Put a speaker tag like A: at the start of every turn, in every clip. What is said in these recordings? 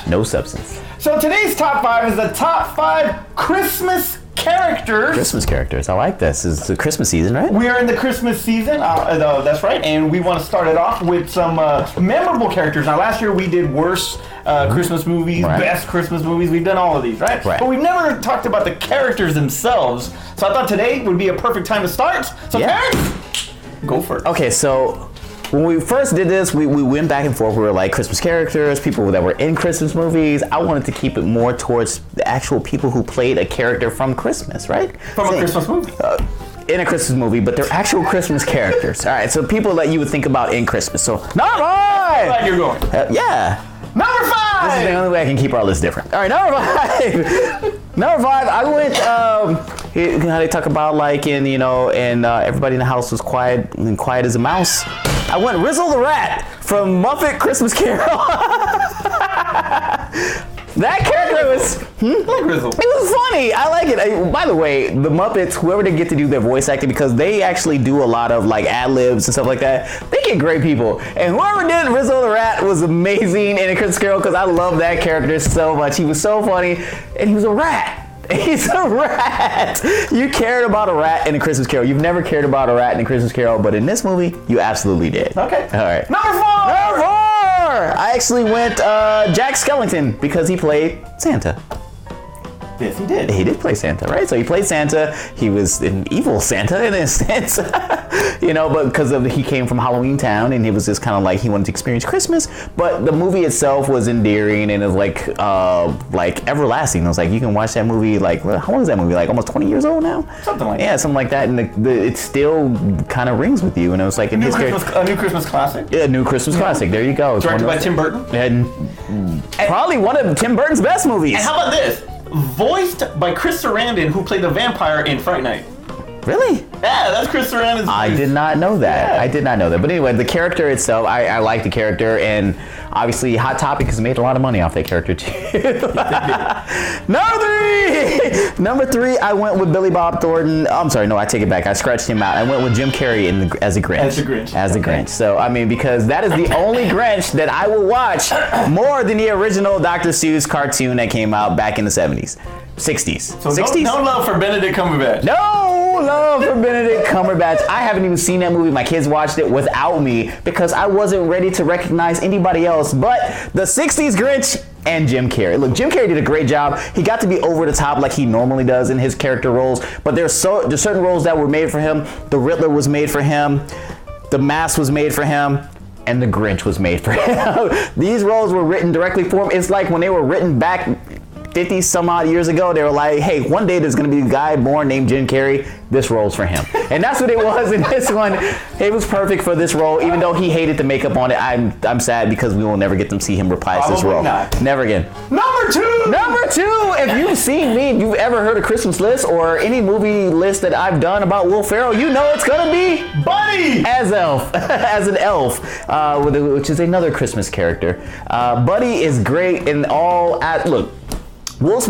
A: no substance.
B: So today's top 5 is the top 5 Christmas characters.
A: Christmas characters. I like this. It's the Christmas season, right?
B: We are in the Christmas season. That's right. And we want to start it off with some memorable characters. Now, last year we did worst Christmas movies, best Christmas movies. We've done all of these, right? But we've never talked about the characters themselves. So I thought today would be a perfect time to start. So parents, go first.
A: Okay, so when we first did this, we went back and forth. We were like Christmas characters, people that were in Christmas movies. I wanted to keep it more towards the actual people who played a character from Christmas, right?
B: From a Christmas movie.
A: In a Christmas movie, but they're actual Christmas characters. All right, so people that you would think about in Christmas. So, number 5!
B: Glad you're going.
A: Yeah.
B: Number 5!
A: This is the only way I can keep our list different. All right, number 5. Number 5, I went, how they talk about like and everybody in the house was quiet as a mouse. I went Rizzle the Rat from Muppet Christmas Carol. That character was...
B: I like Rizzle.
A: It was funny. I like it. By the way, the Muppets, whoever they get to do their voice acting, because they actually do a lot of like ad-libs and stuff like that, they get great people. And whoever did Rizzle the Rat was amazing in A Christmas Carol because I love that character so much. He was so funny, and he was a rat. He's a rat. You cared about a rat in A Christmas Carol. You've never cared about a rat in A Christmas Carol, but in this movie, you absolutely did.
B: Okay.
A: All right.
B: Number 4!
A: Number 4! I actually went Jack Skellington because he played Santa.
B: Yes, he did.
A: He did play Santa, right? So he played Santa. He was an evil Santa in a sense, but because he came from Halloween Town and he was just kind of like he wanted to experience Christmas. But the movie itself was endearing and it was like everlasting. It was like you can watch that movie like how long is that movie? Like almost 20 years old now?
B: Something like that.
A: Yeah, something like that. And it still kind of rings with you. And it was like
B: a new Christmas classic.
A: Yeah, a new Christmas classic. There you go.
B: Directed by Tim Burton.
A: And probably one of Tim Burton's best movies.
B: And how about this? Voiced by Chris Sarandon, who played the vampire in Fright Night.
A: Really?
B: Yeah, that's Chris Sarandon's voice.
A: I did not know that.
B: Yeah.
A: I did not know that. But anyway, the character itself, I like the character, and obviously Hot Topic has made a lot of money off that character too. Number 3, I went with Billy Bob Thornton. I'm sorry, no, I take it back. I scratched him out. I went with Jim Carrey as a Grinch. As the Grinch. So, I mean, because that is the only Grinch that I will watch more than the original Dr. Seuss cartoon that came out back in the 70s. 60s.
B: So
A: 60s?
B: No love for Benedict Cumberbatch.
A: No love for Benedict Cumberbatch. I haven't even seen that movie. My kids watched it without me because I wasn't ready to recognize anybody else but the 60s Grinch and Jim Carrey. Look, Jim Carrey did a great job. He got to be over the top like he normally does in his character roles, but there's certain roles that were made for him. The Riddler was made for him. The Mask was made for him. And the Grinch was made for him. These roles were written directly for him. It's like when they were written back 50 some odd years ago, they were like, hey, one day there's going to be a guy born named Jim Carrey. This role's for him. And that's what it was in this one. It was perfect for this role, even though he hated the makeup on it. I'm sad because we will never get to see him reprise this role.
B: Not.
A: Never again.
B: Number 2!
A: If you've seen me, if you've ever heard a Christmas list or any movie list that I've done about Will Ferrell, you know it's going to be
B: Buddy!
A: As an elf, which is another Christmas character. Buddy is great in all... Look, Will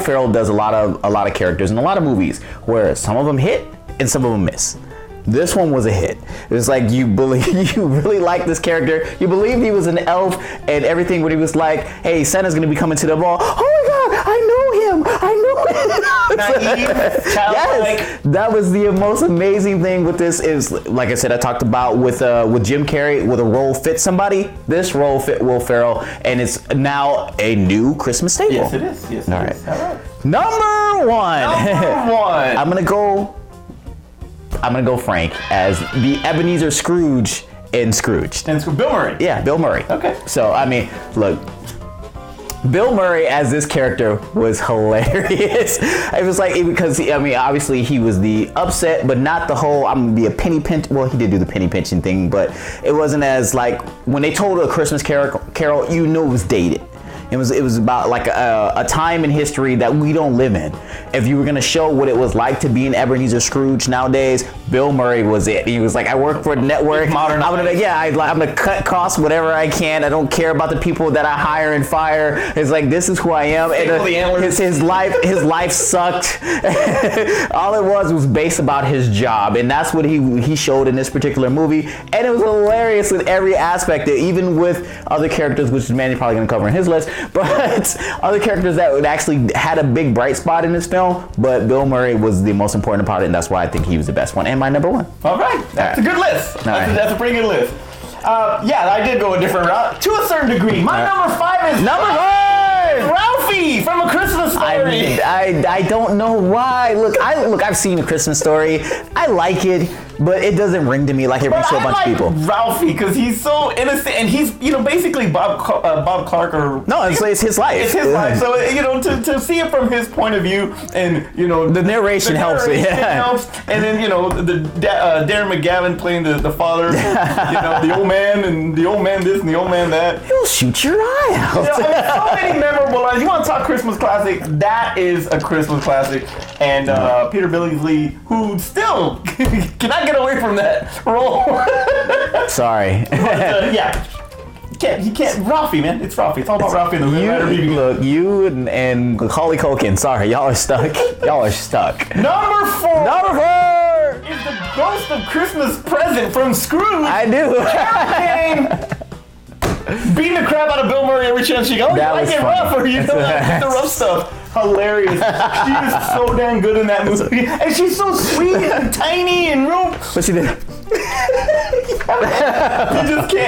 A: Ferrell does a lot of characters in a lot of movies where some of them hit and some of them miss. This one was a hit. It was like you really like this character. You believed he was an elf and everything when he was like, hey, Santa's gonna be coming to the ball. Oh my God, I know him.
B: Naive, childlike.
A: Yes, that was the most amazing thing with this is, like I said, I talked about with Jim Carrey, with a role fit somebody. This role fit Will Ferrell, and it's now a new Christmas staple.
B: Yes, it is. Yes,
A: all
B: it
A: right.
B: is. All right.
A: Number one. I'm gonna go Frank as the Ebenezer Scrooge in Scrooged.
B: And Bill Murray.
A: Yeah, Bill Murray.
B: Okay.
A: So I mean, look, Bill Murray as this character was hilarious. It was like because obviously he was the upset, but not the whole I'm gonna be a penny pinch. Well, he did do the penny pinching thing, but it wasn't as like when they told a Christmas carol, you knew it was dated. It was about like a time in history that we don't live in. If you were gonna show what it was like to be an Ebenezer Scrooge nowadays, Bill Murray was it. He was like, I work for a network. I'm gonna cut costs whatever I can. I don't care about the people that I hire and fire. It's like this is who I am. And his life sucked. All it was based about his job, and that's what he showed in this particular movie. And it was hilarious in every aspect, even with other characters, which is Manny probably gonna cover in his list. But other characters that would actually had a big bright spot in this film, but Bill Murray was the most important part, and that's why I think he was the best one and my number one.
B: All right, that's a good list. That's a pretty good list. Yeah, I did go a different route to a certain degree. My number 5 is
A: number 5.
B: Ralphie from A Christmas Story.
A: I don't know why. Look, I've seen A Christmas Story. I like it, but it doesn't ring to me like it rings to a bunch of people.
B: Ralphie, because he's so innocent, and he's basically Bob Clark or
A: no, it's his life.
B: It's his life. So to see it from his point of view, and
A: the narration helps.
B: Helps, and then Darren McGavin playing the father, the old man and the old man this and the old man that.
A: He'll shoot your eye out.
B: So many memorable lines. You want to talk Christmas classic? That is a Christmas classic, and Peter Billingsley, who still cannot get away from that role.
A: Sorry.
B: But, yeah. He can't. Ralphie, man. It's Ralphie. It's all about Ralphie and the
A: Look, you and Macaulay Culkin. Sorry, y'all are stuck.
B: Number 4 is the Ghost of Christmas Present from Scrooge.
A: I do.
B: Beating the crap out of Bill Murray every chance she goes.
A: That was
B: get rough, or the rough stuff. Hilarious. She is so damn good in that movie, and she's so sweet and tiny and real.
A: But she did.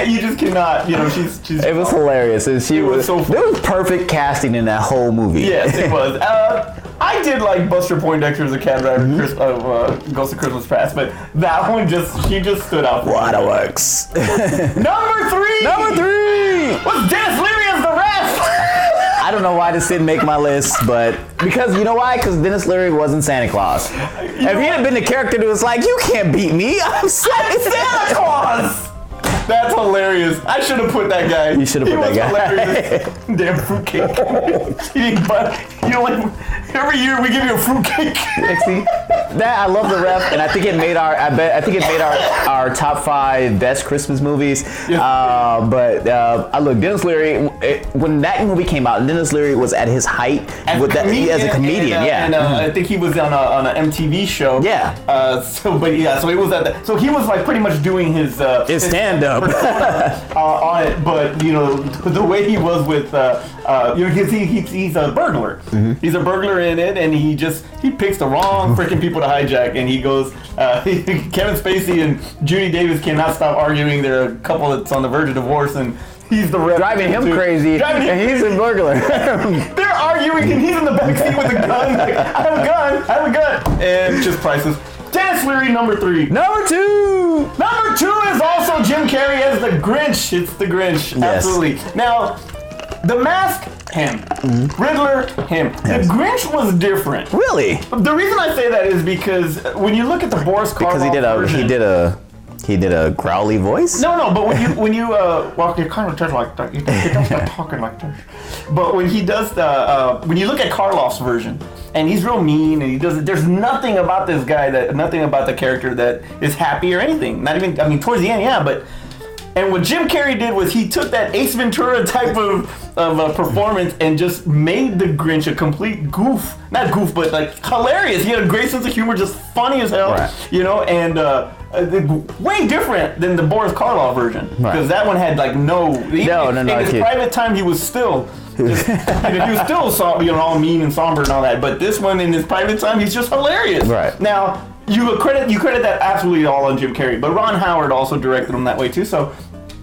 B: You just cannot. She's.
A: It was hilarious, and she was so. There was perfect casting in that whole movie.
B: Yes, it was. I did like Buster Poindexter as a cab driver of Ghost of Christmas Past, but that one she just stood out.
A: Waterworks.
B: Number 3 was Dennis Leary as the ref.
A: I don't know why this didn't make my list, but because you know why? Because Dennis Leary wasn't Santa Claus. If he had been the character that was like, you can't beat me, I'm Santa Claus.
B: That's hilarious. I should have put that guy.
A: You should have put that guy.
B: Damn fruitcake. Every year we give you a fruitcake.
A: See, I love the ref, and I think it made our top 5 best Christmas movies. Yeah. Look, Dennis Leary. When that movie came out, Dennis Leary was at his height as a comedian.
B: And I think he was on an MTV show.
A: Yeah.
B: So it was at that. So he was like pretty much doing his
A: stand up
B: on it, but the way he was with he's a burglar. Mm-hmm. He's a burglar in it, and he picks the wrong freaking people to hijack, and he goes. Kevin Spacey and Judy Davis cannot stop arguing. They're a couple that's on the verge of divorce, and he's the rep.
A: Driving him crazy, and he's a burglar.
B: They're arguing, and he's in the backseat with a gun. Like, I have a gun, and just priceless. Dennis Leary, number 3.
A: Number 2
B: is also Jim Carrey as the Grinch. It's the Grinch, yes. Absolutely. Now, The Mask, him. Mm-hmm. Riddler, him. Yes. The Grinch was different.
A: Really?
B: The reason I say that is because when you look at the Boris Karloff version,
A: he did a growly voice?
B: No, but when you you kind of like that. You don't start talking like this. But when he does when you look at Karloff's version, and he's real mean, and there's nothing about this guy nothing about the character that is happy or anything. Not even, towards the end, yeah, but. And what Jim Carrey did was he took that Ace Ventura type of performance and just made the Grinch a complete goof. Not goof, but like hilarious. He had a great sense of humor, just funny as hell, right. And way different than the Boris Karloff version. Because that one had like no. In his private time, he was still. He was still all mean and somber and all that. But this one, in his private time, he's just hilarious.
A: Right.
B: Now, you credit that absolutely all on Jim Carrey, but Ron Howard also directed him that way too. So,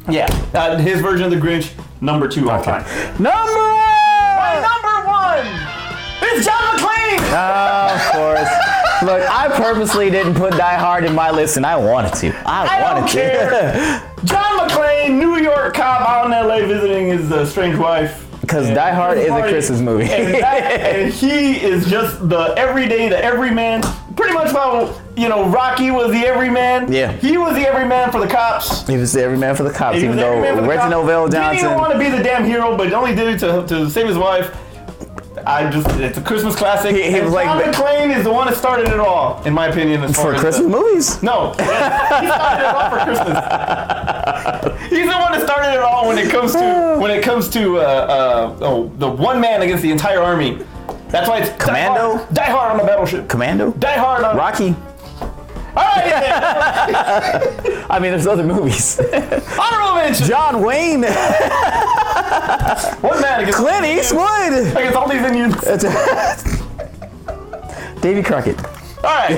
B: yeah, his version of the Grinch, number 2 all time.
A: Number 1.
B: My number 1 is John McClane.
A: Of course. Look, I purposely didn't put Die Hard in my list, and I wanted to. I wanted to.
B: John McClane, New York cop out in L.A. visiting his strange wife.
A: Because Die Hard is a Christmas movie.
B: and he is just the everyman. Pretty much how, Rocky was the everyman.
A: Yeah.
B: He was the everyman for the cops.
A: He was the everyman for the cops, even though Reginald VelJohnson
B: didn't even want to be the damn hero, but only did it to save his wife. It's a Christmas classic. He was John McClane is the one that started it all, in my opinion.
A: For Christmas movies?
B: No. He started it all for Christmas. He's the one that started it all when it comes to the one man against the entire army. That's why it's
A: Commando?
B: Die Hard on the battleship.
A: Commando?
B: Die Hard on
A: Rocky.
B: right.
A: I mean, there's other movies.
B: Honorable mention.
A: John Wayne.
B: What man?
A: Clint Eastwood.
B: I guess all these Indians.
A: Davy Crockett.
B: All right.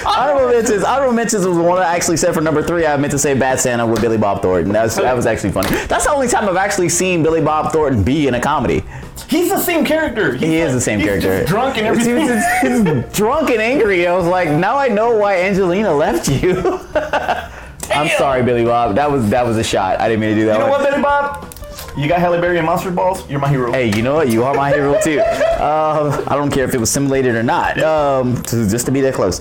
A: Honorable mentions was the one I actually said for number 3. I meant to say Bad Santa with Billy Bob Thornton. That was actually funny. That's the only time I've actually seen Billy Bob Thornton be in a comedy.
B: He's the same character.
A: He is the same character.
B: He's drunk and everything.
A: He's drunk and angry. I was like, now I know why Angelina left you. I'm sorry, Billy Bob. That was a shot. I didn't mean to do that.
B: You know what, Billy Bob? You got Halle Berry and Monster Balls. You're my hero.
A: Hey, you know what? You are my hero too. I don't care if it was simulated or not. Just to be that close.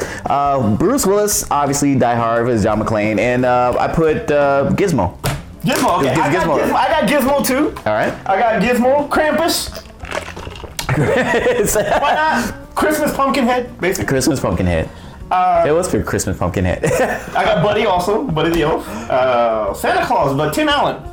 A: Bruce Willis, obviously Die Hard is John McClane, and I put Gizmo.
B: Gizmo. Okay. I got Gizmo too.
A: All right.
B: I got Gizmo. Krampus. Why not? Christmas Pumpkinhead, basically.
A: Christmas Pumpkinhead. It was for Christmas Pumpkinhead.
B: I got Buddy also. Buddy the Elf. Santa Claus, but Tim Allen.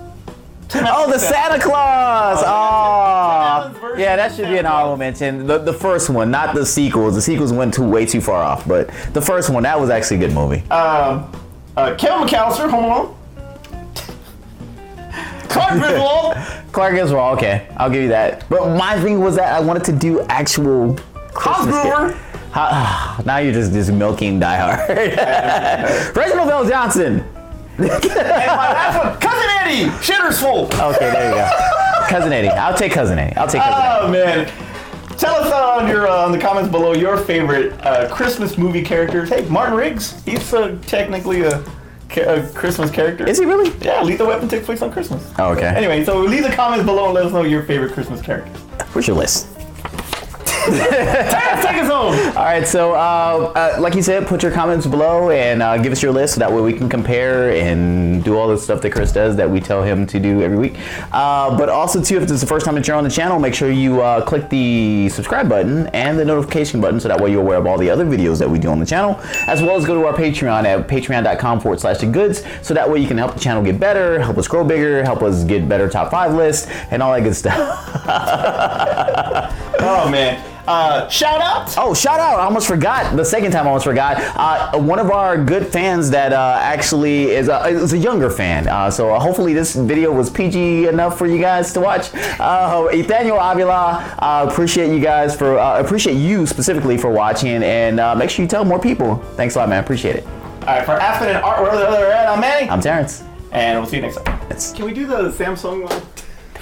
A: Oh, the Santa Claus! Oh, yeah, that should be an honorable mention. The first one, not the sequels. The sequels went way too far off, but the first one, that was actually a good movie.
B: Kevin McAllister, Home Alone. Clark Griswold.
A: Clark Griswold, okay, I'll give you that. But my thing was that I wanted to do actual Christmas
B: Hosmer.
A: Now you're just milking Die Hard. Reginald Bell Johnson.
B: And my last one, Cousin Eddie, Shitter's Full.
A: Okay, there you go. Cousin Eddie. I'll take Cousin Eddie.
B: Oh, man. Tell us on the comments below your favorite Christmas movie characters. Hey, Martin Riggs, he's technically a Christmas character.
A: Is he really?
B: Yeah, Lethal Weapon takes place on Christmas.
A: Oh, okay.
B: Anyway, so leave the comments below and let us know your favorite Christmas characters.
A: Where's your list?
B: Terrence, take us home.
A: All right, so like you said, put your comments below and give us your list so that way we can compare and do all the stuff that Chris does that we tell him to do every week. But also, too, if this is the first time that you're on the channel, make sure you click the subscribe button and the notification button so that way you're aware of all the other videos that we do on the channel, as well as go to our Patreon at patreon.com/thegoods so that way you can help the channel get better, help us grow bigger, help us get better top 5 lists, and all that good stuff.
B: Oh, man. Shout out!
A: Oh, shout out! I almost forgot. The second time I almost forgot. One of our good fans that actually is a younger fan. So hopefully this video was PG enough for you guys to watch. Ethaniel Avila, appreciate you guys for, appreciate you specifically for watching, and make sure you tell more people. Thanks a lot, man. Appreciate it.
B: All right, for Aspen and Art, I'm Manny.
A: I'm Terrence.
B: And we'll see you next time. Can we do the Samsung one?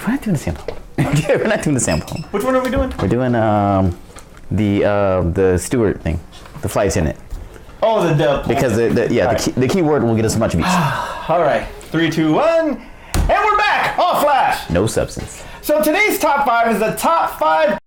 A: We're not doing the Samsung. We're not doing the Samsung.
B: Which one are we doing?
A: We're doing the steward thing, the flight attendant.
B: Oh,
A: because the keyword will get us a bunch of each.
B: All right, 3, 2, 1, and we're back. Oh, flash.
A: No substance.
B: So today's top 5 is the top 5